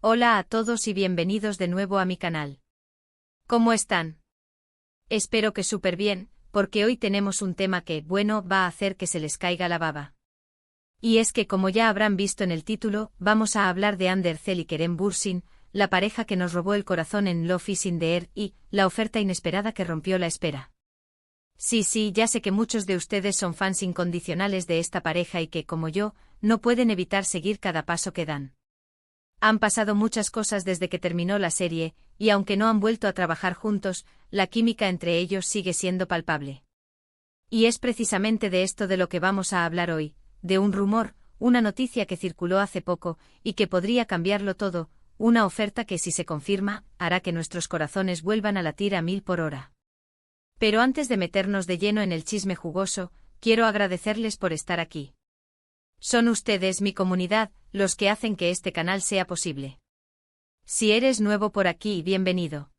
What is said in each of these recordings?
Hola a todos y bienvenidos de nuevo a mi canal. ¿Cómo están? Espero que súper bien, porque hoy tenemos un tema que, bueno, va a hacer que se les caiga la baba. Y es que, como ya habrán visto en el título, vamos a hablar de Ander Cell y Kerem Bürsin, la pareja que nos robó el corazón en Love is in the Air y la oferta inesperada que rompió la espera. Sí, ya sé que muchos de ustedes son fans incondicionales de esta pareja y que, como yo, no pueden evitar seguir cada paso que dan. Han pasado muchas cosas desde que terminó la serie, y aunque no han vuelto a trabajar juntos, la química entre ellos sigue siendo palpable. Y es precisamente de esto de lo que vamos a hablar hoy, de un rumor, una noticia que circuló hace poco, y que podría cambiarlo todo, una oferta que si se confirma, hará que nuestros corazones vuelvan a latir a 1000 por hora. Pero antes de meternos de lleno en el chisme jugoso, quiero agradecerles por estar aquí. Son ustedes, mi comunidad, los que hacen que este canal sea posible. Si eres nuevo por aquí, bienvenido.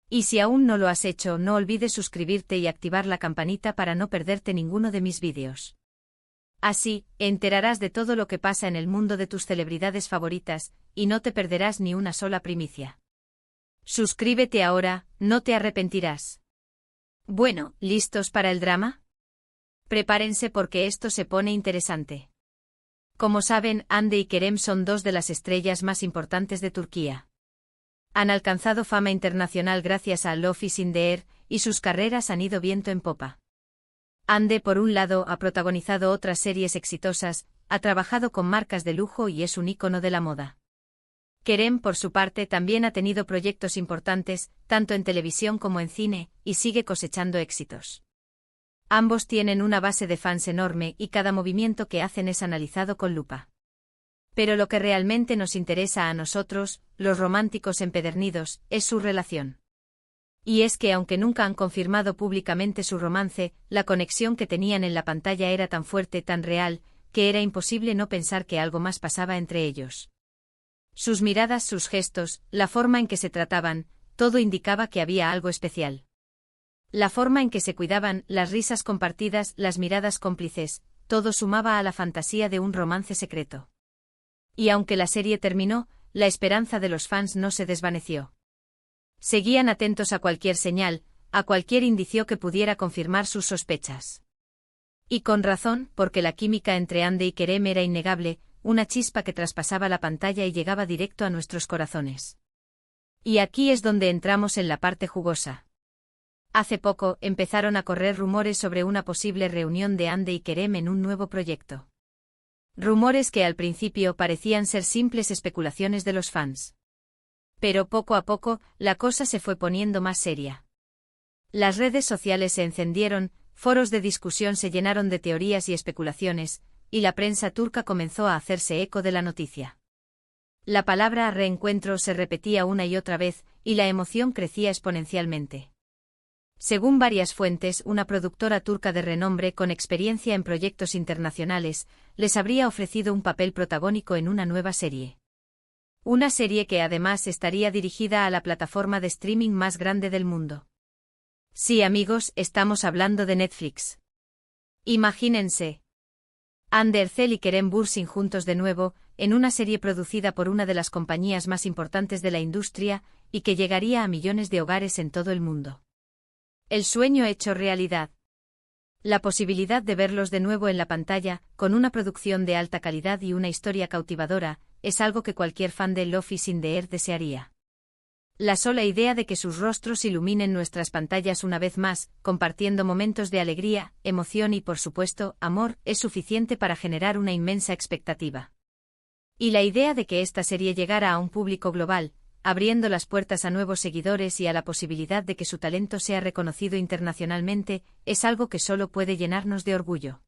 Y si aún no lo has hecho, no olvides suscribirte y activar la campanita para no perderte ninguno de mis vídeos. Así, enterarás de todo lo que pasa en el mundo de tus celebridades favoritas, y no te perderás ni una sola primicia. Suscríbete ahora, no te arrepentirás. Bueno, ¿listos para el drama? Prepárense porque esto se pone interesante. Como saben, Hande y Kerem son dos de las estrellas más importantes de Turquía. Han alcanzado fama internacional gracias a Love is in the Air, y sus carreras han ido viento en popa. Hande, por un lado, ha protagonizado otras series exitosas, ha trabajado con marcas de lujo y es un ícono de la moda. Kerem, por su parte, también ha tenido proyectos importantes, tanto en televisión como en cine, y sigue cosechando éxitos. Ambos tienen una base de fans enorme y cada movimiento que hacen es analizado con lupa. Pero lo que realmente nos interesa a nosotros, los románticos empedernidos, es su relación. Y es que aunque nunca han confirmado públicamente su romance, la conexión que tenían en la pantalla era tan fuerte, tan real, que era imposible no pensar que algo más pasaba entre ellos. Sus miradas, sus gestos, la forma en que se trataban, todo indicaba que había algo especial. La forma en que se cuidaban, las risas compartidas, las miradas cómplices, todo sumaba a la fantasía de un romance secreto. Y aunque la serie terminó, la esperanza de los fans no se desvaneció. Seguían atentos a cualquier señal, a cualquier indicio que pudiera confirmar sus sospechas. Y con razón, porque la química entre Hande y Kerem era innegable, una chispa que traspasaba la pantalla y llegaba directo a nuestros corazones. Y aquí es donde entramos en la parte jugosa. Hace poco, empezaron a correr rumores sobre una posible reunión de Hande y Kerem en un nuevo proyecto. Rumores que al principio parecían ser simples especulaciones de los fans. Pero poco a poco, la cosa se fue poniendo más seria. Las redes sociales se encendieron, foros de discusión se llenaron de teorías y especulaciones, y la prensa turca comenzó a hacerse eco de la noticia. La palabra reencuentro se repetía una y otra vez, y la emoción crecía exponencialmente. Según varias fuentes, una productora turca de renombre con experiencia en proyectos internacionales, les habría ofrecido un papel protagónico en una nueva serie. Una serie que además estaría dirigida a la plataforma de streaming más grande del mundo. Sí, amigos, estamos hablando de Netflix. Imagínense. Ander Cell y Kerem Bürsin juntos de nuevo, en una serie producida por una de las compañías más importantes de la industria, y que llegaría a millones de hogares en todo el mundo. El sueño hecho realidad. La posibilidad de verlos de nuevo en la pantalla, con una producción de alta calidad y una historia cautivadora, es algo que cualquier fan de Love is in the Air desearía. La sola idea de que sus rostros iluminen nuestras pantallas una vez más, compartiendo momentos de alegría, emoción y, por supuesto, amor, es suficiente para generar una inmensa expectativa. Y la idea de que esta serie llegara a un público global, abriendo las puertas a nuevos seguidores y a la posibilidad de que su talento sea reconocido internacionalmente, es algo que solo puede llenarnos de orgullo.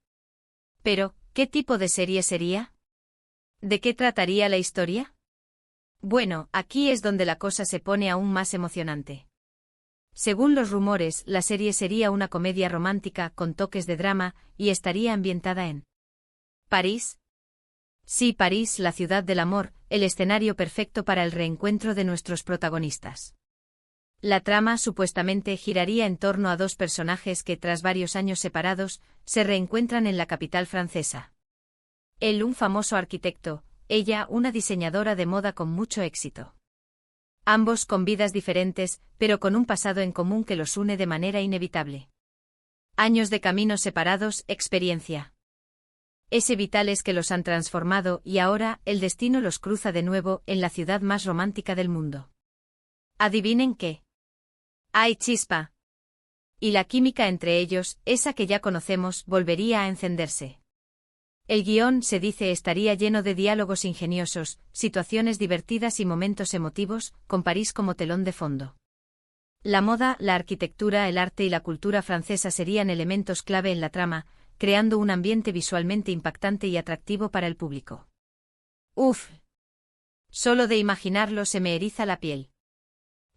Pero, ¿qué tipo de serie sería? ¿De qué trataría la historia? Bueno, aquí es donde la cosa se pone aún más emocionante. Según los rumores, la serie sería una comedia romántica con toques de drama y estaría ambientada en París. Sí, París, la ciudad del amor, el escenario perfecto para el reencuentro de nuestros protagonistas. La trama supuestamente giraría en torno a dos personajes que, tras varios años separados, se reencuentran en la capital francesa. Él, un famoso arquitecto, ella una diseñadora de moda con mucho éxito. Ambos con vidas diferentes, pero con un pasado en común que los une de manera inevitable. Años de caminos separados, experiencia. Ese vitales que los han transformado y ahora el destino los cruza de nuevo en la ciudad más romántica del mundo. ¿Adivinen qué? ¡Hay chispa! Y la química entre ellos, esa que ya conocemos, volvería a encenderse. El guión, se dice, estaría lleno de diálogos ingeniosos, situaciones divertidas y momentos emotivos, con París como telón de fondo. La moda, la arquitectura, el arte y la cultura francesa serían elementos clave en la trama, creando un ambiente visualmente impactante y atractivo para el público. ¡Uf! Solo de imaginarlo se me eriza la piel.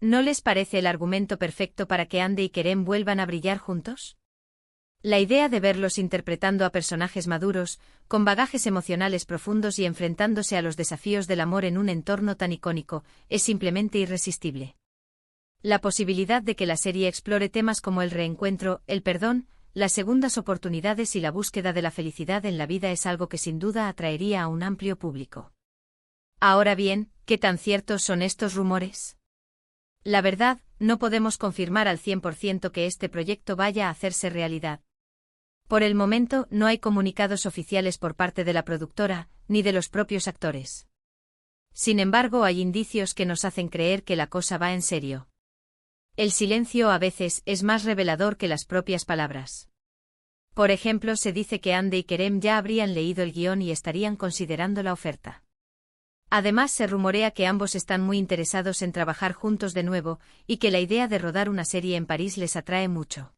¿No les parece el argumento perfecto para que Andy y Kerem vuelvan a brillar juntos? La idea de verlos interpretando a personajes maduros, con bagajes emocionales profundos y enfrentándose a los desafíos del amor en un entorno tan icónico, es simplemente irresistible. La posibilidad de que la serie explore temas como el reencuentro, el perdón, las segundas oportunidades y la búsqueda de la felicidad en la vida es algo que sin duda atraería a un amplio público. Ahora bien, ¿qué tan ciertos son estos rumores? La verdad, no podemos confirmar al 100% que este proyecto vaya a hacerse realidad. Por el momento, no hay comunicados oficiales por parte de la productora, ni de los propios actores. Sin embargo, hay indicios que nos hacen creer que la cosa va en serio. El silencio a veces es más revelador que las propias palabras. Por ejemplo, se dice que Andy y Kerem ya habrían leído el guión y estarían considerando la oferta. Además, se rumorea que ambos están muy interesados en trabajar juntos de nuevo, y que la idea de rodar una serie en París les atrae mucho.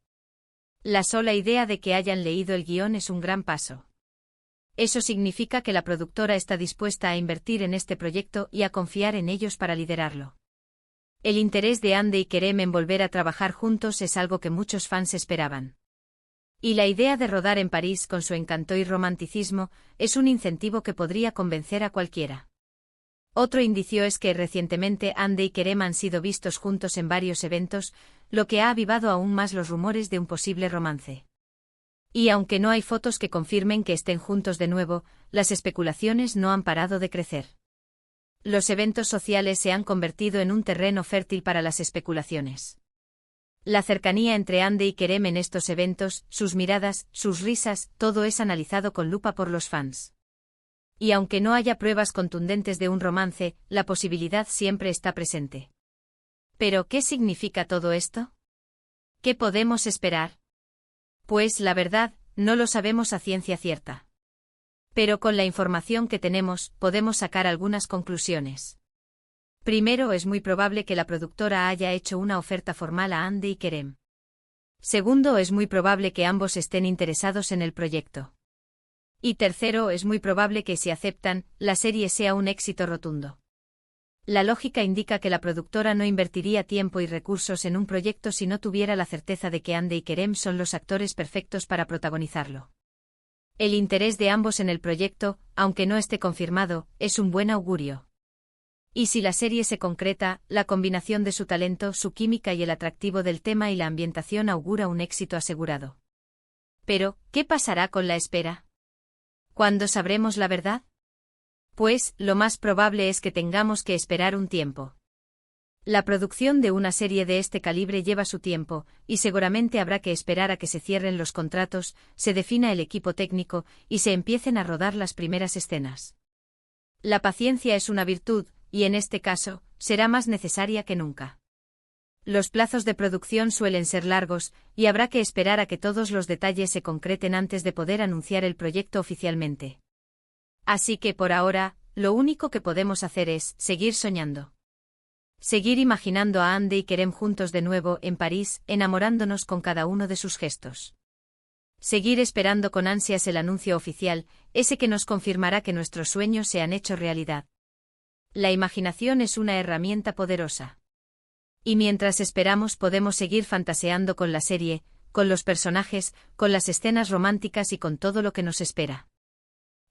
La sola idea de que hayan leído el guión es un gran paso. Eso significa que la productora está dispuesta a invertir en este proyecto y a confiar en ellos para liderarlo. El interés de Andy y Kerem en volver a trabajar juntos es algo que muchos fans esperaban. Y la idea de rodar en París con su encanto y romanticismo es un incentivo que podría convencer a cualquiera. Otro indicio es que recientemente Andy y Kerem han sido vistos juntos en varios eventos, lo que ha avivado aún más los rumores de un posible romance. Y aunque no hay fotos que confirmen que estén juntos de nuevo, las especulaciones no han parado de crecer. Los eventos sociales se han convertido en un terreno fértil para las especulaciones. La cercanía entre Andy y Kerem en estos eventos, sus miradas, sus risas, todo es analizado con lupa por los fans. Y aunque no haya pruebas contundentes de un romance, la posibilidad siempre está presente. ¿Pero qué significa todo esto? ¿Qué podemos esperar? Pues la verdad, no lo sabemos a ciencia cierta. Pero con la información que tenemos, podemos sacar algunas conclusiones. Primero, es muy probable que la productora haya hecho una oferta formal a Andy y Kerem. Segundo, es muy probable que ambos estén interesados en el proyecto. Y tercero, es muy probable que si aceptan, la serie sea un éxito rotundo. La lógica indica que la productora no invertiría tiempo y recursos en un proyecto si no tuviera la certeza de que Andy y Kerem son los actores perfectos para protagonizarlo. El interés de ambos en el proyecto, aunque no esté confirmado, es un buen augurio. Y si la serie se concreta, la combinación de su talento, su química y el atractivo del tema y la ambientación augura un éxito asegurado. Pero, ¿qué pasará con la espera? ¿Cuándo sabremos la verdad? Pues, lo más probable es que tengamos que esperar un tiempo. La producción de una serie de este calibre lleva su tiempo, y seguramente habrá que esperar a que se cierren los contratos, se defina el equipo técnico, y se empiecen a rodar las primeras escenas. La paciencia es una virtud, y en este caso, será más necesaria que nunca. Los plazos de producción suelen ser largos, y habrá que esperar a que todos los detalles se concreten antes de poder anunciar el proyecto oficialmente. Así que por ahora, lo único que podemos hacer es seguir soñando. Seguir imaginando a Andy y Kerem juntos de nuevo en París, enamorándonos con cada uno de sus gestos. Seguir esperando con ansias el anuncio oficial, ese que nos confirmará que nuestros sueños se han hecho realidad. La imaginación es una herramienta poderosa. Y mientras esperamos podemos seguir fantaseando con la serie, con los personajes, con las escenas románticas y con todo lo que nos espera.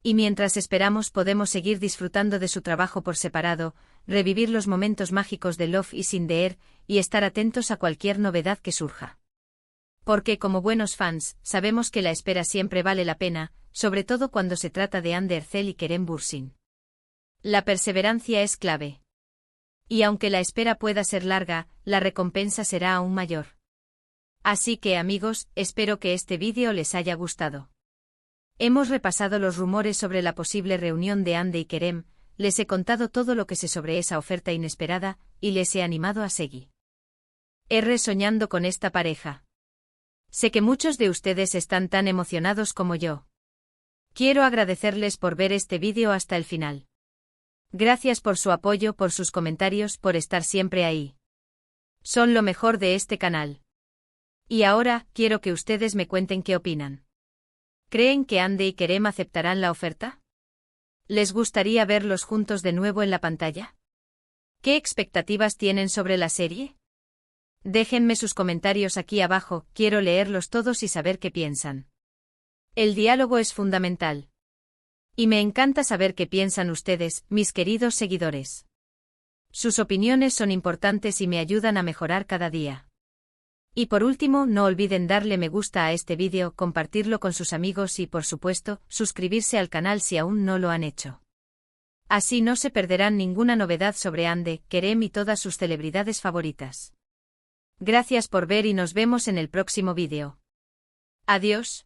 Y mientras esperamos podemos seguir disfrutando de su trabajo por separado, revivir los momentos mágicos de Love is in the Air, y estar atentos a cualquier novedad que surja. Porque como buenos fans, sabemos que la espera siempre vale la pena, sobre todo cuando se trata de Ander Erzel y Kerem Bürsin. La perseverancia es clave. Y aunque la espera pueda ser larga, la recompensa será aún mayor. Así que amigos, espero que este vídeo les haya gustado. Hemos repasado los rumores sobre la posible reunión de Hande y Kerem, les he contado todo lo que sé sobre esa oferta inesperada, y les he animado a seguir soñando con esta pareja. Sé que muchos de ustedes están tan emocionados como yo. Quiero agradecerles por ver este vídeo hasta el final. Gracias por su apoyo, por sus comentarios, por estar siempre ahí. Son lo mejor de este canal. Y ahora, quiero que ustedes me cuenten qué opinan. ¿Creen que Hande y Kerem aceptarán la oferta? ¿Les gustaría verlos juntos de nuevo en la pantalla? ¿Qué expectativas tienen sobre la serie? Déjenme sus comentarios aquí abajo, quiero leerlos todos y saber qué piensan. El diálogo es fundamental. Y me encanta saber qué piensan ustedes, mis queridos seguidores. Sus opiniones son importantes y me ayudan a mejorar cada día. Y por último, no olviden darle me gusta a este vídeo, compartirlo con sus amigos y, por supuesto, suscribirse al canal si aún no lo han hecho. Así no se perderán ninguna novedad sobre Hande, Kerem y todas sus celebridades favoritas. Gracias por ver y nos vemos en el próximo vídeo. Adiós.